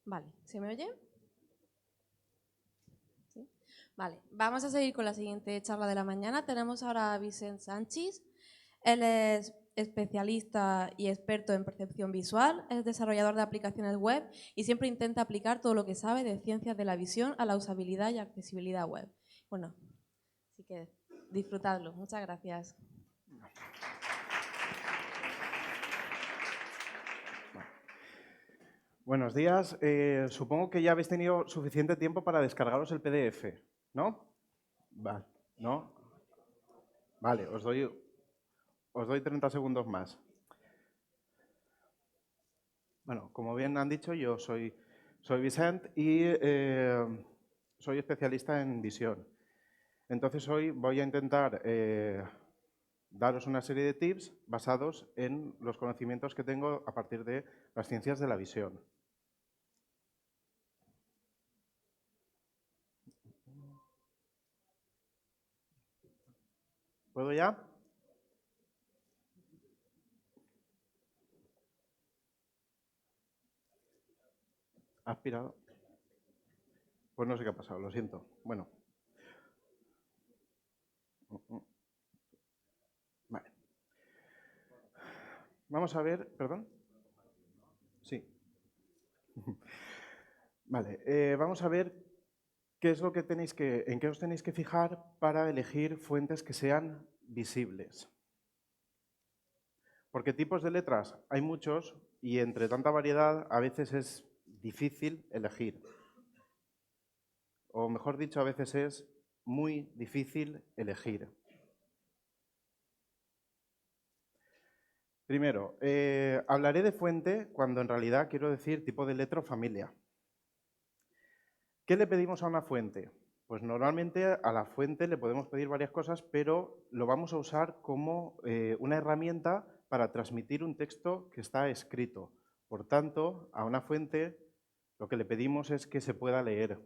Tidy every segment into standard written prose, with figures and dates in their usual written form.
Vale, ¿se me oye? ¿Sí? Vale, vamos a seguir con la siguiente charla de la mañana. Tenemos ahora a Vicent Sánchez. Él es especialista y experto en percepción visual, es desarrollador de aplicaciones web y siempre intenta aplicar todo lo que sabe de ciencias de la visión a la usabilidad y accesibilidad web. Bueno, así que disfrutadlo. Muchas gracias. Buenos días. Supongo que ya habéis tenido suficiente tiempo para descargaros el PDF, ¿no? Vale. ¿No? Vale, os doy 30 segundos más. Bueno, como bien han dicho, yo soy Vicent y soy especialista en visión. Entonces hoy voy a intentar daros una serie de tips basados en los conocimientos que tengo a partir de las ciencias de la visión. ¿Puedo ya? ¿Ha aspirado? Pues no sé qué ha pasado, lo siento. Bueno. Vale. Vamos a ver, perdón. Sí. Vale, vamos a ver qué es lo que en qué os tenéis que fijar para elegir fuentes que sean visibles. Porque tipos de letras hay muchos y entre tanta variedad a veces es difícil elegir. O mejor dicho, a veces es muy difícil elegir. Primero, hablaré de fuente cuando en realidad quiero decir tipo de letra o familia. ¿Qué le pedimos a una fuente? Pues normalmente a la fuente le podemos pedir varias cosas, pero lo vamos a usar como una herramienta para transmitir un texto que está escrito. Por tanto, a una fuente lo que le pedimos es que se pueda leer.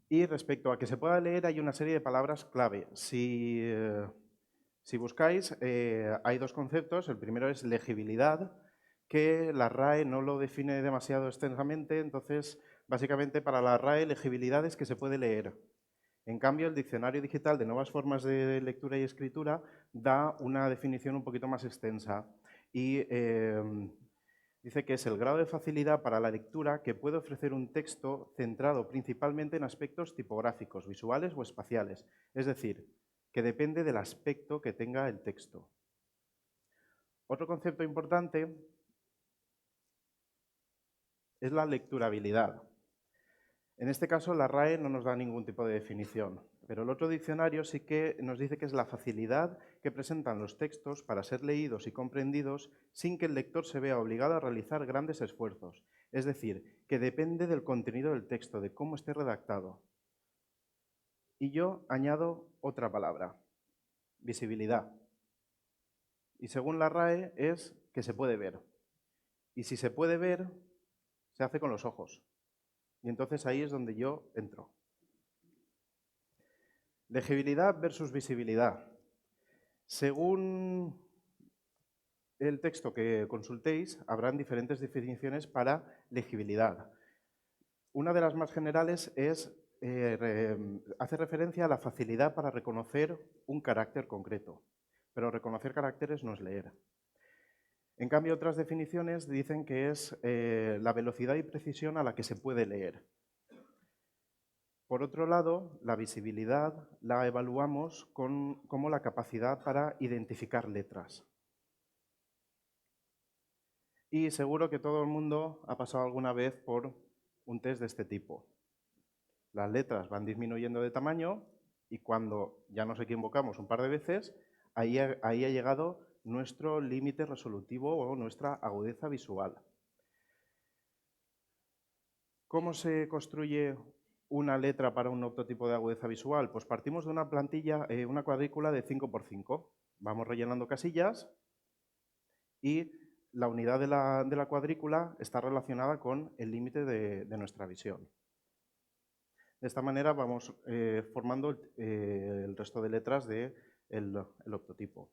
Y respecto a que se pueda leer, hay una serie de palabras clave. Si buscáis, hay dos conceptos. El primero es legibilidad, que la RAE no lo define demasiado extensamente, entonces, básicamente, para la RAE, legibilidad es que se puede leer. En cambio, el Diccionario Digital de Nuevas Formas de Lectura y Escritura da una definición un poquito más extensa y dice que es el grado de facilidad para la lectura que puede ofrecer un texto centrado principalmente en aspectos tipográficos, visuales o espaciales, es decir, que depende del aspecto que tenga el texto. Otro concepto importante es la lecturabilidad. En este caso, la RAE no nos da ningún tipo de definición, pero el otro diccionario sí que nos dice que es la facilidad que presentan los textos para ser leídos y comprendidos sin que el lector se vea obligado a realizar grandes esfuerzos. Es decir, que depende del contenido del texto, de cómo esté redactado. Y yo añado otra palabra, visibilidad. Y según la RAE es que se puede ver. Y si se puede ver, se hace con los ojos. Y entonces ahí es donde yo entro. Legibilidad versus visibilidad. Según el texto que consultéis, habrán diferentes definiciones para legibilidad. Una de las más generales hace referencia a la facilidad para reconocer un carácter concreto, pero reconocer caracteres no es leer. En cambio, otras definiciones dicen que es la velocidad y precisión a la que se puede leer. Por otro lado, la visibilidad la evaluamos como la capacidad para identificar letras. Y seguro que todo el mundo ha pasado alguna vez por un test de este tipo. Las letras van disminuyendo de tamaño y cuando ya nos equivocamos un par de veces, ahí ha llegado nuestro límite resolutivo o nuestra agudeza visual. ¿Cómo se construye una letra para un octotipo de agudeza visual? Pues partimos de una plantilla, una cuadrícula de 5×5. Vamos rellenando casillas y la unidad de la cuadrícula está relacionada con el límite de nuestra visión. De esta manera vamos formando el resto de letras del octotipo.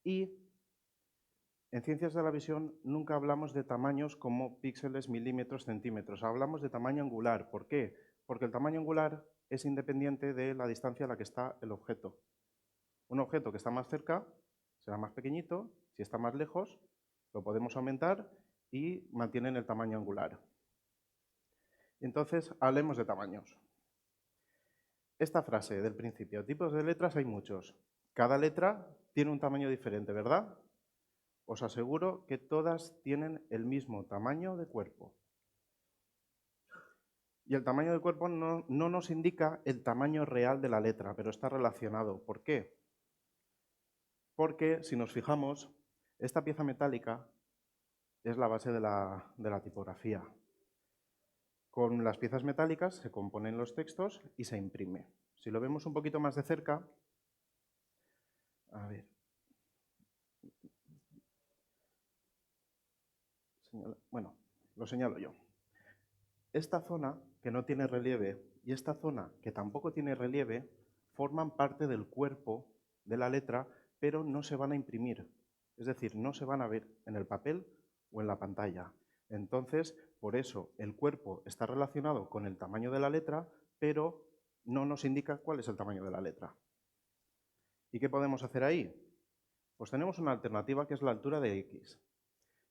Y En ciencias de la visión nunca hablamos de tamaños como píxeles, milímetros, centímetros. Hablamos de tamaño angular. ¿Por qué? Porque el tamaño angular es independiente de la distancia a la que está el objeto. Un objeto que está más cerca será más pequeñito, si está más lejos lo podemos aumentar y mantienen el tamaño angular. Entonces, hablemos de tamaños. Esta frase del principio, tipos de letras hay muchos. Cada letra tiene un tamaño diferente, ¿verdad? Os aseguro que todas tienen el mismo tamaño de cuerpo. Y el tamaño del cuerpo no nos indica el tamaño real de la letra, pero está relacionado. ¿Por qué? Porque si nos fijamos, esta pieza metálica es la base de la tipografía. Con las piezas metálicas se componen los textos y se imprime. Si lo vemos un poquito más de cerca, a ver, bueno, lo señalo yo. Esta zona que no tiene relieve y esta zona que tampoco tiene relieve forman parte del cuerpo de la letra, pero no se van a imprimir. Es decir, no se van a ver en el papel o en la pantalla. Entonces, por eso el cuerpo está relacionado con el tamaño de la letra, pero no nos indica cuál es el tamaño de la letra. ¿Y qué podemos hacer ahí? Pues tenemos una alternativa que es la altura de X,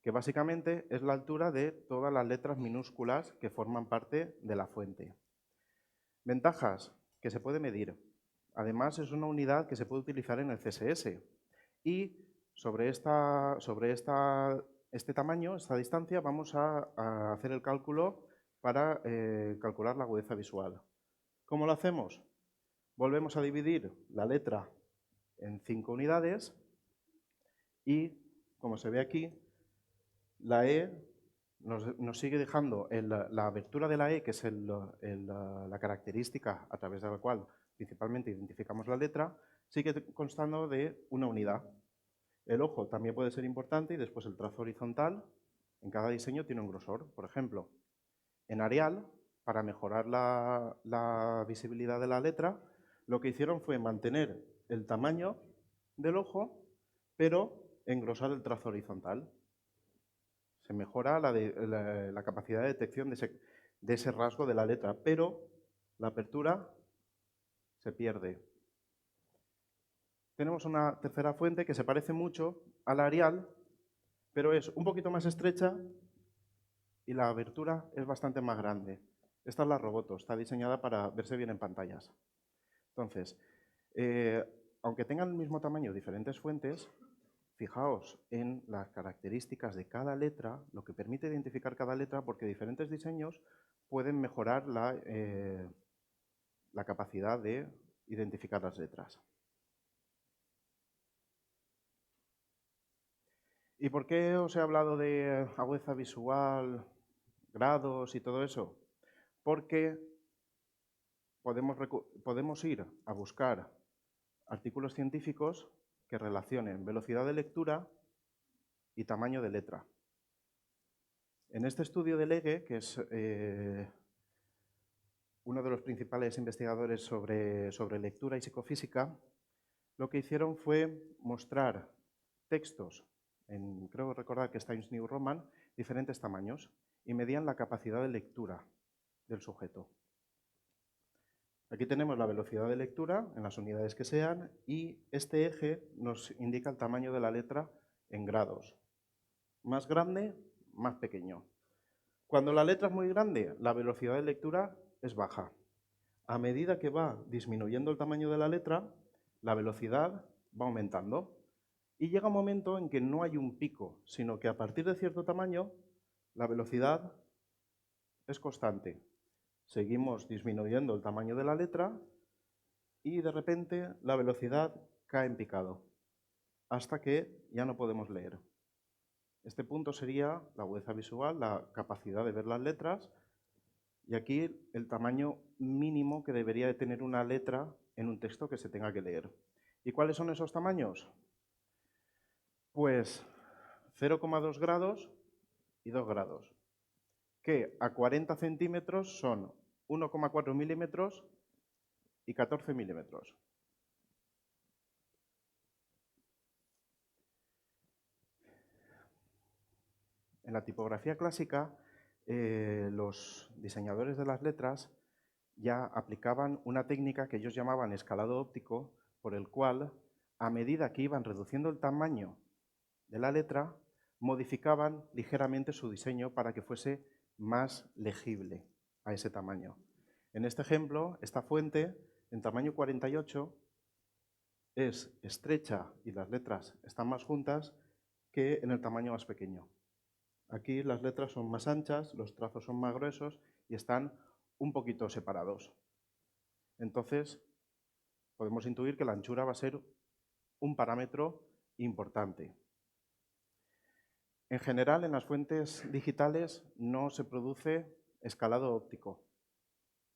que básicamente es la altura de todas las letras minúsculas que forman parte de la fuente. Ventajas, que se puede medir. Además, es una unidad que se puede utilizar en el CSS. Y sobre este tamaño, esta distancia, vamos a hacer el cálculo para calcular la agudeza visual. ¿Cómo lo hacemos? Volvemos a dividir la letra en 5 unidades y, como se ve aquí, la E nos sigue dejando la abertura de la E, que es la característica a través de la cual principalmente identificamos la letra, sigue constando de una unidad. El ojo también puede ser importante y después el trazo horizontal en cada diseño tiene un grosor. Por ejemplo, en Arial, para mejorar la visibilidad de la letra, lo que hicieron fue mantener el tamaño del ojo, pero engrosar el trazo horizontal. Se mejora la capacidad de detección de ese rasgo de la letra, pero la apertura se pierde. Tenemos una tercera fuente que se parece mucho a la Arial, pero es un poquito más estrecha y la abertura es bastante más grande. Esta es la Roboto, está diseñada para verse bien en pantallas. Entonces, aunque tengan el mismo tamaño diferentes fuentes, fijaos en las características de cada letra, lo que permite identificar cada letra, porque diferentes diseños pueden mejorar la capacidad de identificar las letras. ¿Y por qué os he hablado de agudeza visual, grados y todo eso? Porque podemos ir a buscar artículos científicos que relacionen velocidad de lectura y tamaño de letra. En este estudio de Legge, que es uno de los principales investigadores sobre lectura y psicofísica, lo que hicieron fue mostrar textos, creo recordar que es Times New Roman, diferentes tamaños, y medían la capacidad de lectura del sujeto. Aquí tenemos la velocidad de lectura en las unidades que sean y este eje nos indica el tamaño de la letra en grados. Más grande, más pequeño. Cuando la letra es muy grande, la velocidad de lectura es baja. A medida que va disminuyendo el tamaño de la letra, la velocidad va aumentando. Y llega un momento en que no hay un pico, sino que a partir de cierto tamaño, la velocidad es constante. Seguimos disminuyendo el tamaño de la letra y de repente la velocidad cae en picado, hasta que ya no podemos leer. Este punto sería la agudeza visual, la capacidad de ver las letras, y aquí el tamaño mínimo que debería de tener una letra en un texto que se tenga que leer. ¿Y cuáles son esos tamaños? Pues 0,2 grados y 2 grados, que a 40 centímetros son 1,4 milímetros y 14 milímetros. En la tipografía clásica, los diseñadores de las letras ya aplicaban una técnica que ellos llamaban escalado óptico, por el cual, a medida que iban reduciendo el tamaño de la letra, modificaban ligeramente su diseño para que fuese más legible a ese tamaño. En este ejemplo, esta fuente, en tamaño 48, es estrecha y las letras están más juntas que en el tamaño más pequeño. Aquí las letras son más anchas, los trazos son más gruesos y están un poquito separados. Entonces, podemos intuir que la anchura va a ser un parámetro importante. En general, en las fuentes digitales no se produce escalado óptico,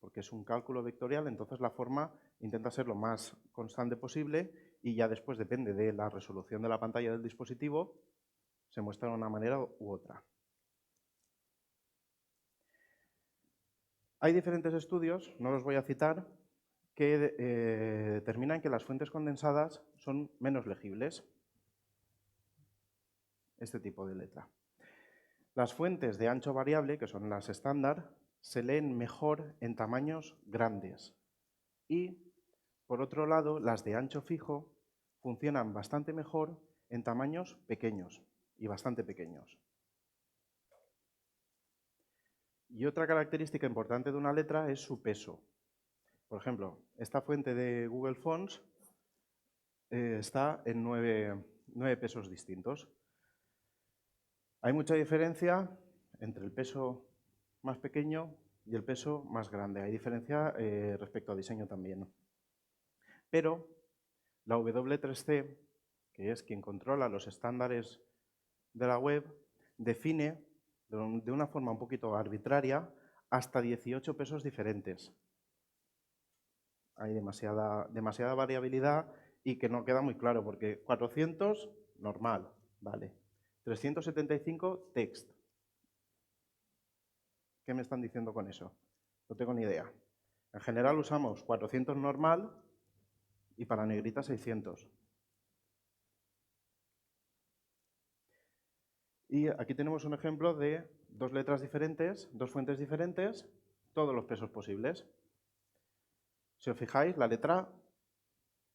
porque es un cálculo vectorial, entonces la forma intenta ser lo más constante posible y ya después depende de la resolución de la pantalla del dispositivo, se muestra de una manera u otra. Hay diferentes estudios, no los voy a citar, que determinan que las fuentes condensadas son menos legibles, este tipo de letra. Las fuentes de ancho variable, que son las estándar, se leen mejor en tamaños grandes. Y, por otro lado, las de ancho fijo funcionan bastante mejor en tamaños pequeños y bastante pequeños. Y otra característica importante de una letra es su peso. Por ejemplo, esta fuente de Google Fonts está en 9 pesos distintos. Hay mucha diferencia entre el peso más pequeño y el peso más grande. Hay diferencia respecto a diseño también. Pero la W3C, que es quien controla los estándares de la web, define de una forma un poquito arbitraria hasta 18 pesos diferentes. Hay demasiada variabilidad y que no queda muy claro, porque 400, normal, vale. 375, text. ¿Qué me están diciendo con eso? No tengo ni idea. En general usamos 400 normal y para negrita 600. Y aquí tenemos un ejemplo de dos letras diferentes, dos fuentes diferentes, todos los pesos posibles. Si os fijáis, la letra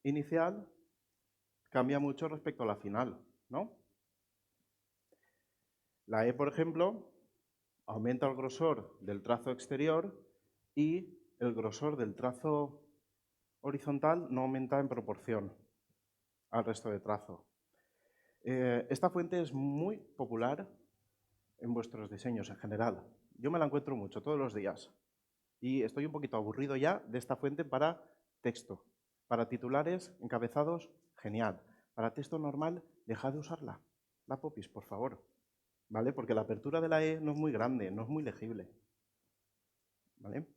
inicial cambia mucho respecto a la final, ¿no? La E, por ejemplo, aumenta el grosor del trazo exterior y el grosor del trazo horizontal no aumenta en proporción al resto de trazo. Esta fuente es muy popular en vuestros diseños en general. Yo me la encuentro mucho, todos los días. Y estoy un poquito aburrido ya de esta fuente para texto. Para titulares, encabezados, genial. Para texto normal, dejad de usarla. La popis, por favor. ¿Vale? Porque la apertura de la E no es muy grande, no es muy legible. ¿Vale?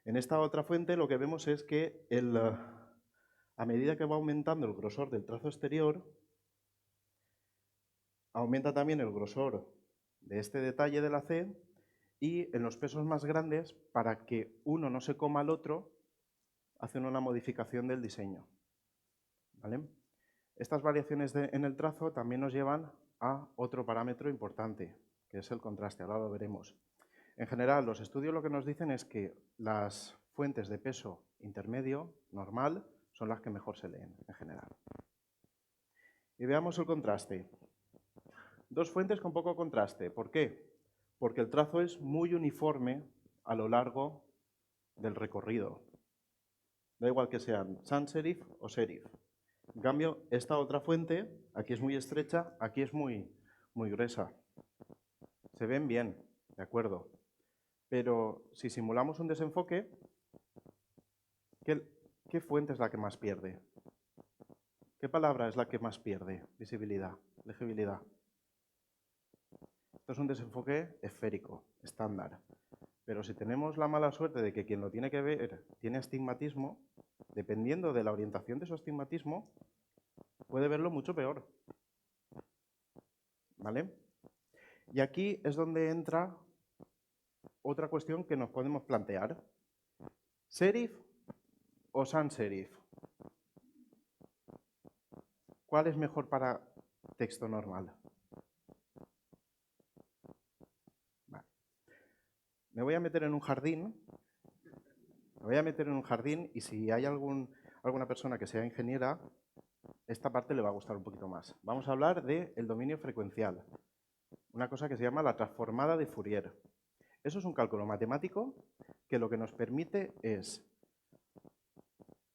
En esta otra fuente lo que vemos es que a medida que va aumentando el grosor del trazo exterior, aumenta también el grosor de este detalle de la C y en los pesos más grandes, para que uno no se coma al otro, hacen una modificación del diseño. ¿Vale? Estas variaciones en el trazo también nos llevan a otro parámetro importante, que es el contraste, ahora lo veremos. En general, los estudios lo que nos dicen es que las fuentes de peso intermedio, normal, son las que mejor se leen en general. Y veamos el contraste. Dos fuentes con poco contraste. ¿Por qué? Porque el trazo es muy uniforme a lo largo del recorrido. Da igual que sean sans serif o serif. En cambio, esta otra fuente, aquí es muy estrecha, aquí es muy gruesa. Se ven bien, de acuerdo. Pero si simulamos un desenfoque, ¿qué fuente es la que más pierde? ¿Qué palabra es la que más pierde? Visibilidad, legibilidad. Esto es un desenfoque esférico, estándar. Pero si tenemos la mala suerte de que quien lo tiene que ver tiene astigmatismo, dependiendo de la orientación de su astigmatismo, puede verlo mucho peor. ¿Vale? Y aquí es donde entra otra cuestión que nos podemos plantear. ¿Serif o sans serif? ¿Cuál es mejor para texto normal? me voy a meter en un jardín. Me voy a meter en un jardín y si hay alguna persona que sea ingeniera, esta parte le va a gustar un poquito más. Vamos a hablar del dominio frecuencial, una cosa que se llama la transformada de Fourier. Eso es un cálculo matemático que lo que nos permite es,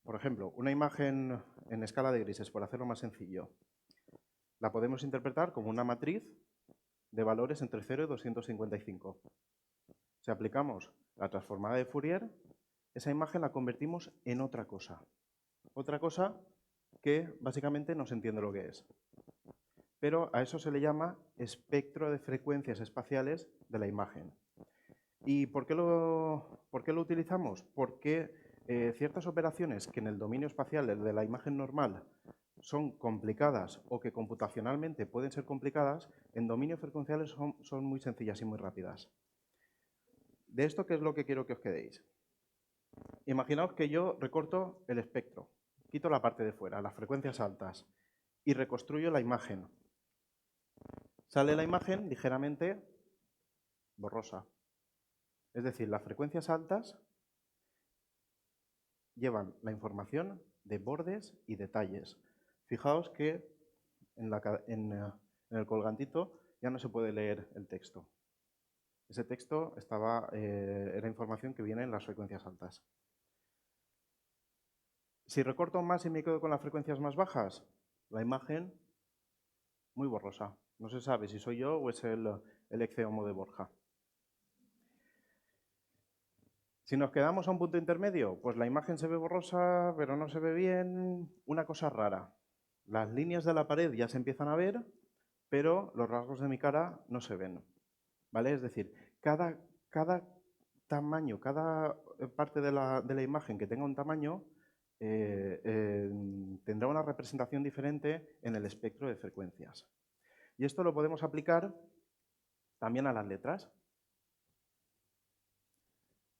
por ejemplo, una imagen en escala de grises, por hacerlo más sencillo, la podemos interpretar como una matriz de valores entre 0 y 255. Si aplicamos la transformada de Fourier, esa imagen la convertimos en otra cosa que básicamente no se entiende lo que es. Pero a eso se le llama espectro de frecuencias espaciales de la imagen. ¿Y por qué lo utilizamos? Porque ciertas operaciones que en el dominio espacial de la imagen normal son complicadas o que computacionalmente pueden ser complicadas, en dominios frecuenciales son muy sencillas y muy rápidas. De esto, ¿qué es lo que quiero que os quedéis? Imaginaos que yo recorto el espectro, quito la parte de fuera, las frecuencias altas, y reconstruyo la imagen. Sale la imagen ligeramente borrosa. Es decir, las frecuencias altas llevan la información de bordes y detalles. Fijaos que en el colgantito ya no se puede leer el texto. Ese texto era información que viene en las frecuencias altas. Si recorto más y me quedo con las frecuencias más bajas, la imagen muy borrosa. No se sabe si soy yo o es el exceomo de Borja. Si nos quedamos a un punto intermedio, pues la imagen se ve borrosa, pero no se ve bien. Una cosa rara. Las líneas de la pared ya se empiezan a ver, pero los rasgos de mi cara no se ven. ¿Vale? Es decir, cada tamaño, cada parte de la imagen que tenga un tamaño tendrá una representación diferente en el espectro de frecuencias. Y esto lo podemos aplicar también a las letras.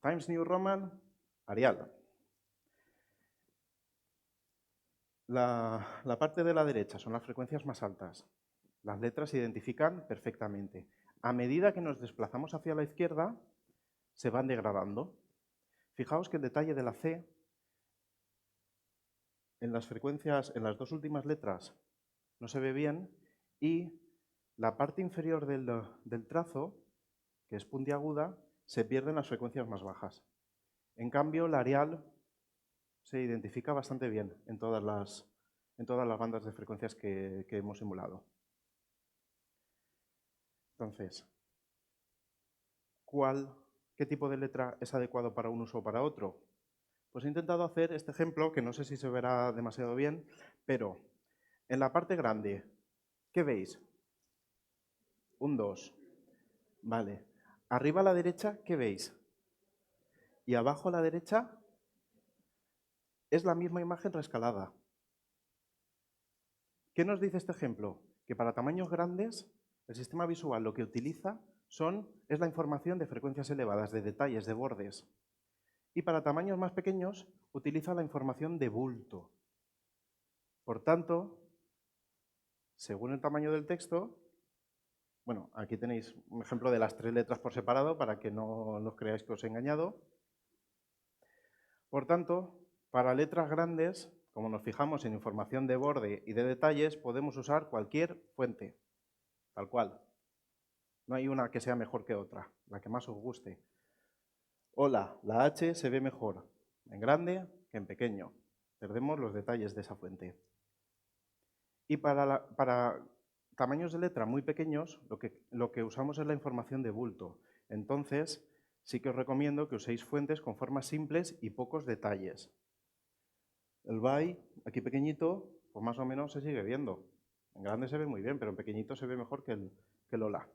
Times New Roman, Arial. La parte de la derecha son las frecuencias más altas. Las letras se identifican perfectamente. A medida que nos desplazamos hacia la izquierda, se van degradando. Fijaos que el detalle de la C, en las frecuencias, en las dos últimas letras, no se ve bien, y la parte inferior del trazo, que es puntiaguda, se pierde en las frecuencias más bajas. En cambio, la Arial se identifica bastante bien en todas las bandas de frecuencias que hemos simulado. Entonces, ¿qué tipo de letra es adecuado para un uso o para otro? Pues he intentado hacer este ejemplo, que no sé si se verá demasiado bien, pero en la parte grande, ¿qué veis? Un 2. Vale. Arriba a la derecha, ¿qué veis? Y abajo a la derecha es la misma imagen reescalada. ¿Qué nos dice este ejemplo? Que para tamaños grandes, el sistema visual lo que utiliza es la información de frecuencias elevadas, de detalles, de bordes. Y para tamaños más pequeños, utiliza la información de bulto. Por tanto, según el tamaño del texto, bueno, aquí tenéis un ejemplo de las 3 letras por separado para que no os creáis que os he engañado. Por tanto, para letras grandes, como nos fijamos en información de borde y de detalles, podemos usar cualquier fuente, tal cual. No hay una que sea mejor que otra, la que más os guste. Hola, la H se ve mejor en grande que en pequeño. Perdemos los detalles de esa fuente. Y para tamaños de letra muy pequeños, lo que usamos es la información de bulto. Entonces, sí que os recomiendo que uséis fuentes con formas simples y pocos detalles. El by, aquí pequeñito, pues más o menos se sigue viendo. En grande se ve muy bien, pero en pequeñito se ve mejor que el hola.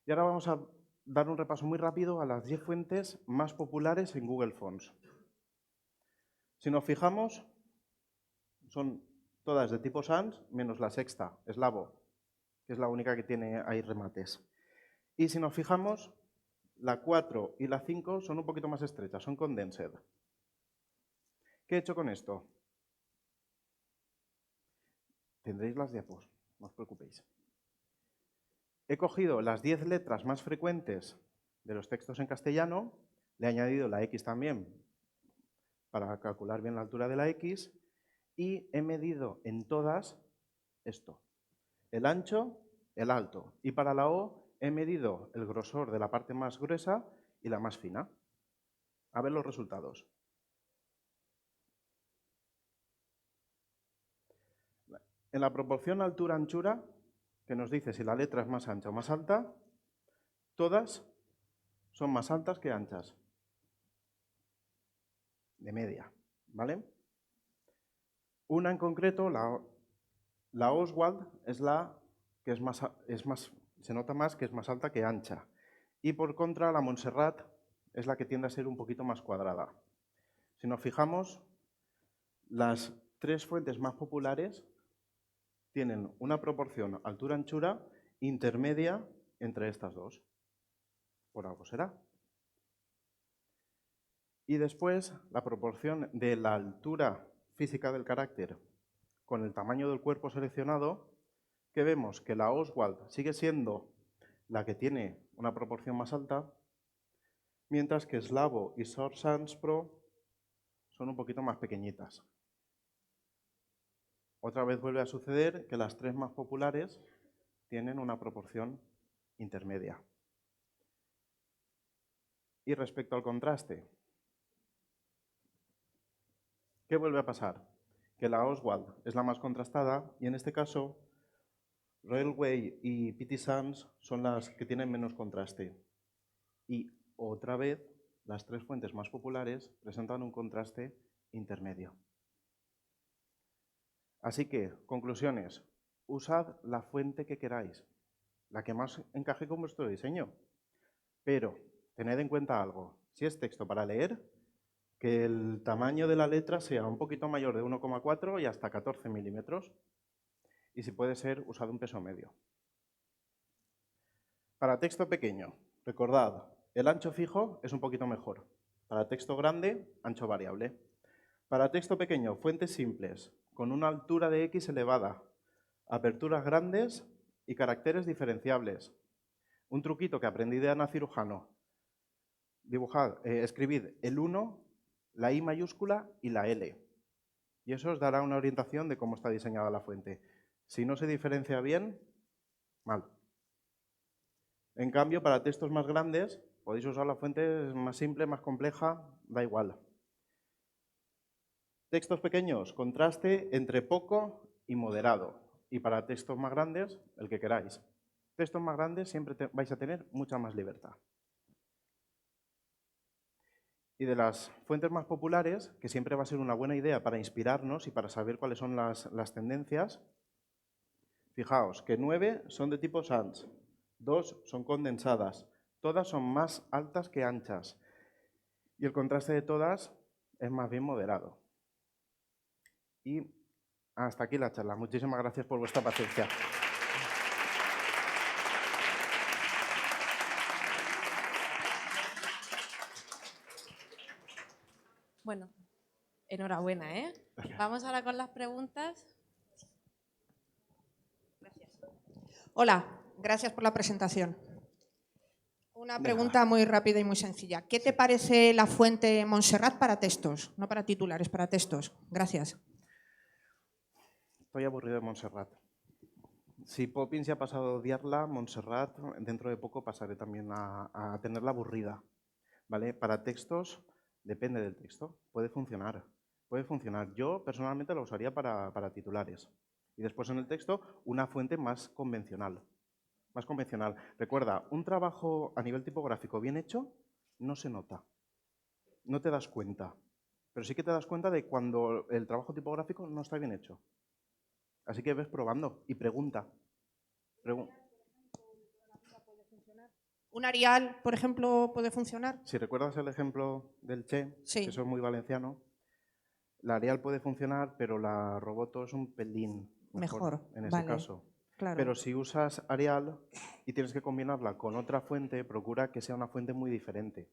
Y ahora vamos a dar un repaso muy rápido a las 10 fuentes más populares en Google Fonts. Si nos fijamos, son todas de tipo sans, menos la sexta, Slavo, que es la única que tiene ahí remates. Y si nos fijamos, la 4 y la 5 son un poquito más estrechas, son condensed. ¿Qué he hecho con esto? Tendréis las diapos, no os preocupéis. He cogido las 10 letras más frecuentes de los textos en castellano, le he añadido la X también para calcular bien la altura de la X y he medido en todas esto, el ancho, el alto. Y para la O he medido el grosor de la parte más gruesa y la más fina. A ver los resultados. En la proporción altura-anchura, que nos dice si la letra es más ancha o más alta, todas son más altas que anchas. De media, ¿vale? Una en concreto, la Oswald, es la que se nota más que es más alta que ancha. Y por contra, la Montserrat es la que tiende a ser un poquito más cuadrada. Si nos fijamos, las tres fuentes más populares tienen una proporción altura-anchura intermedia entre estas dos. Por algo será. Y después, la proporción de la altura física del carácter con el tamaño del cuerpo seleccionado, que vemos que la Oswald sigue siendo la que tiene una proporción más alta, mientras que Slavo y Short Sans Pro son un poquito más pequeñitas. Otra vez vuelve a suceder que las tres más populares tienen una proporción intermedia. Y respecto al contraste, ¿qué vuelve a pasar? Que la Oswald es la más contrastada y en este caso Railway y PT Sans son las que tienen menos contraste. Y otra vez, las tres fuentes más populares presentan un contraste intermedio. Así que, conclusiones. Usad la fuente que queráis, la que más encaje con vuestro diseño. Pero tened en cuenta algo. Si es texto para leer, que el tamaño de la letra sea un poquito mayor de 1,4 y hasta 14 milímetros. Y si puede ser, usad un peso medio. Para texto pequeño, recordad, el ancho fijo es un poquito mejor. Para texto grande, ancho variable. Para texto pequeño, fuentes simples, con una altura de X elevada, aperturas grandes y caracteres diferenciables. Un truquito que aprendí de Ana Cirujano. Escribid el 1, la I mayúscula y la L. Y eso os dará una orientación de cómo está diseñada la fuente. Si no se diferencia bien, mal. En cambio, para textos más grandes, podéis usar la fuente más simple, más compleja, da igual. Textos pequeños, contraste entre poco y moderado. Y para textos más grandes, el que queráis. Textos más grandes siempre vais a tener mucha más libertad. Y de las fuentes más populares, que siempre va a ser una buena idea para inspirarnos y para saber cuáles son las tendencias, fijaos que 9 son de tipo Sans, 2 son condensadas, todas son más altas que anchas y el contraste de todas es más bien moderado. Y hasta aquí la charla. Muchísimas gracias por vuestra paciencia. Bueno, enhorabuena, ¿eh? Vamos ahora con las preguntas. Gracias. Hola, gracias por la presentación. Una pregunta muy rápida y muy sencilla. ¿Qué te parece la fuente Montserrat para textos? No para titulares, para textos. Gracias. Estoy aburrido de Montserrat. Si Poppins ya ha pasado a odiarla, Montserrat dentro de poco pasaré también a tenerla aburrida. ¿Vale? Para textos, depende del texto. Puede funcionar. Puede funcionar. Yo personalmente la usaría para titulares. Y después en el texto, una fuente más convencional. Más convencional. Recuerda, un trabajo a nivel tipográfico bien hecho no se nota. No te das cuenta. Pero sí que te das cuenta de cuando el trabajo tipográfico no está bien hecho. Así que ves probando y pregunta. ¿Un Arial, por ejemplo, puede funcionar? Si recuerdas el ejemplo del Che, Sí. que eso es muy valenciano, la Arial puede funcionar, pero la Roboto es un pelín mejor en ese caso. Claro. Pero si usas Arial y tienes que combinarla con otra fuente, procura que sea una fuente muy diferente.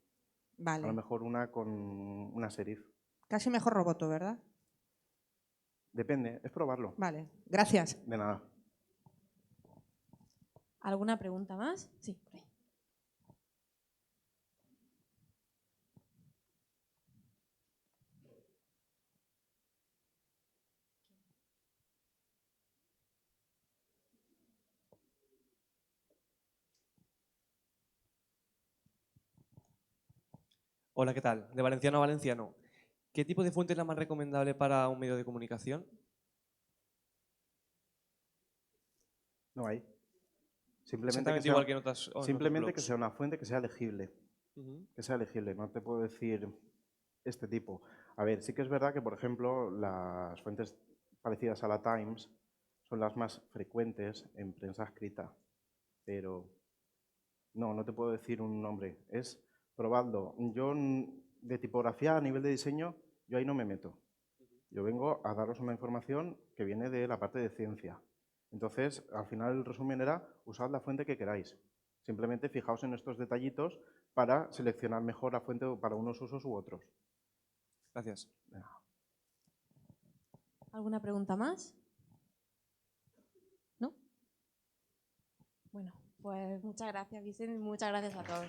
Vale. A lo mejor una con una serif. Casi mejor Roboto, ¿verdad? Depende, es probarlo. Vale, gracias. De nada. ¿Alguna pregunta más? Sí, por ahí. Hola, ¿qué tal? De valenciano a valenciano. ¿Qué tipo de fuente es la más recomendable para un medio de comunicación? No hay. Exactamente igual que en otros Simplemente que blogs. sea una fuente que sea legible. Ujú. Que sea legible, no te puedo decir este tipo. A ver, sí que es verdad que, por ejemplo, las fuentes parecidas a la Times son las más frecuentes en prensa escrita, pero no te puedo decir un nombre. Es probadlo. Yo de tipografía a nivel de diseño, yo ahí no me meto. Yo vengo a daros una información que viene de la parte de ciencia. Entonces, al final el resumen era, usad la fuente que queráis. Simplemente fijaos en estos detallitos para seleccionar mejor la fuente para unos usos u otros. Gracias. ¿Alguna pregunta más? ¿No? Bueno, pues muchas gracias, Vicente, y muchas gracias a todos.